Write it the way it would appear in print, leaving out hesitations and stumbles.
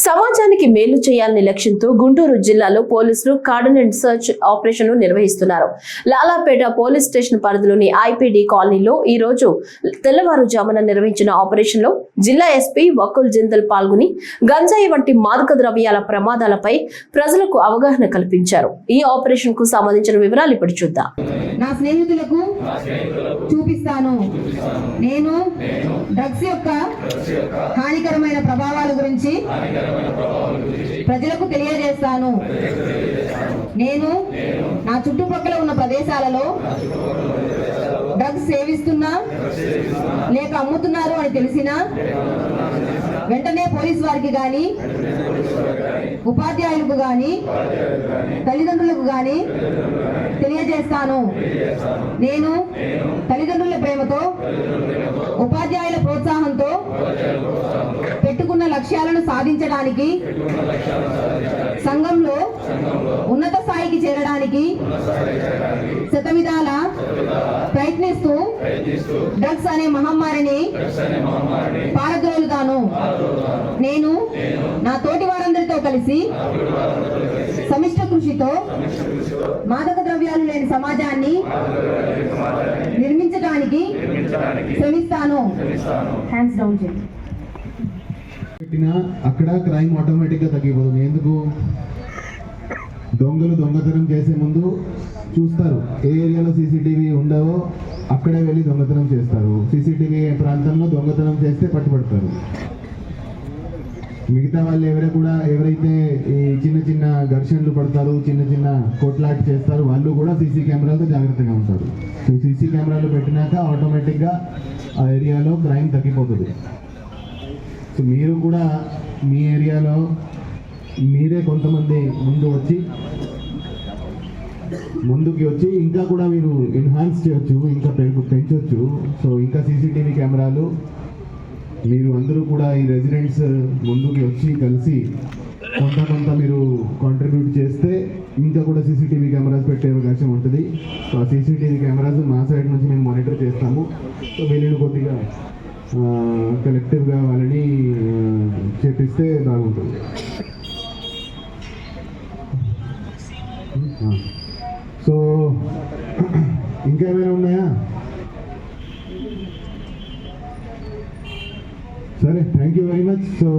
సమాజానికి మేలు చేయాలనే లక్ష్యంతో గుంటూరు జిల్లాలో పోలీసులు కార్డన్ అండ్ సర్చ్ ఆపరేషన్ నిర్వహిస్తున్నారు. లాలాపేట పోలీస్ స్టేషన్ పరిధిలోని ఐపీడీ కాలనీలో ఈ రోజు తెల్లవారుజామున నిర్వహించిన ఆపరేషన్ లో జిల్లా ఎస్పీ వకుల్ జిందల్ పాల్గొని గంజాయి వంటి మాదక ద్రవ్యాల ప్రమాదాలపై ప్రజలకు అవగాహన కల్పించారు. ఈ ఆపరేషన్ కు సంబంధించిన వివరాలు ఇప్పుడు చూద్దాం. నా స్నేహితులకు చూపిస్తాను. నేను డ్రగ్స్ యొక్క హానికరమైన ప్రభావాల గురించి ప్రజలకు తెలియజేస్తాను. నేను నా చుట్టుపక్కల ఉన్న ప్రదేశాలలో డ్రగ్స్ సేవిస్తున్నా లేక అమ్ముతున్నారు అని తెలిసినా వెంటనే పోలీస్ వారికి గాని ఉపాధ్యాయులకు గాని తల్లిదండ్రులకు గాని తెలియజేస్తాను. నేను తల్లిదండ్రుల ప్రేమతో ఉపాధ్యాయుల ప్రోత్సాహంతో పెట్టుకున్న లక్ష్యాలను సాధించడానికి సంఘంలో ఉన్నత స్థాయికి చేరడానికి శతవిధాల ప్రయత్నిస్తూ డ్రగ్స్ అనే మహమ్మారిని పారద్రోలుతాను. నేను నా తోటి వారందరితో కలిసి సమిష్ట కృషితో మాదక ద్రవ్యాలు లేని సమాజాన్ని నిర్మించడానికి శ్రమిస్తాను. హ్యాండ్స్ డౌన్ చేయండి. అక్కడ క్రైమ్ ఆటోమేటిక్గా తగ్గిపోతుంది. ఎందుకు? దొంగలు దొంగతనం చేసే ముందు చూస్తారు, ఏ ఏరియాలో సీసీటీవీ ఉండవో అక్కడే వెళ్ళి దొంగతనం చేస్తారు. సీసీటీవీ ప్రాంతంలో దొంగతనం చేస్తే పట్టుబడతారు. మిగతా వాళ్ళు ఎవరైతే ఈ చిన్న చిన్న ఘర్షణలు పడతారు, చిన్న చిన్న కొట్లాట చేస్తారు, వాళ్ళు కూడా సీసీ కెమెరాలతో జాగ్రత్తగా ఉంటారు. సో సీసీ కెమెరాలు పెట్టినాక ఆటోమేటిక్గా ఆ ఏరియాలో క్రైమ్ తగ్గిపోతుంది. సో మీరు కూడా మీ ఏరియాలో మీరే కొంతమంది ముందుకి వచ్చి ఇంకా కూడా మీరు ఎన్హాన్స్ చేయొచ్చు, ఇంకా పెంచవచ్చు. సో ఇంకా సీసీటీవీ కెమెరాలు మీరు అందరూ కూడా ఈ రెసిడెంట్స్ ముందుకి వచ్చి కలిసి కొంత మీరు కాంట్రిబ్యూట్ చేస్తే ఇంకా కూడా సీసీటీవీ కెమెరాస్ పెట్టే అవకాశం ఉంటుంది. సో ఆ సీసీటీవీ కెమెరాస్ మా సైడ్ నుంచి మేము మానిటర్ చేస్తాము. సో వీళ్ళని కొద్దిగా కలెక్టివ్గా వాళ్ళని చేపిస్తే బాగుంటుంది. సో ఇంకా ఏమైనా ఉన్నాయా? సరే, thank you very much. So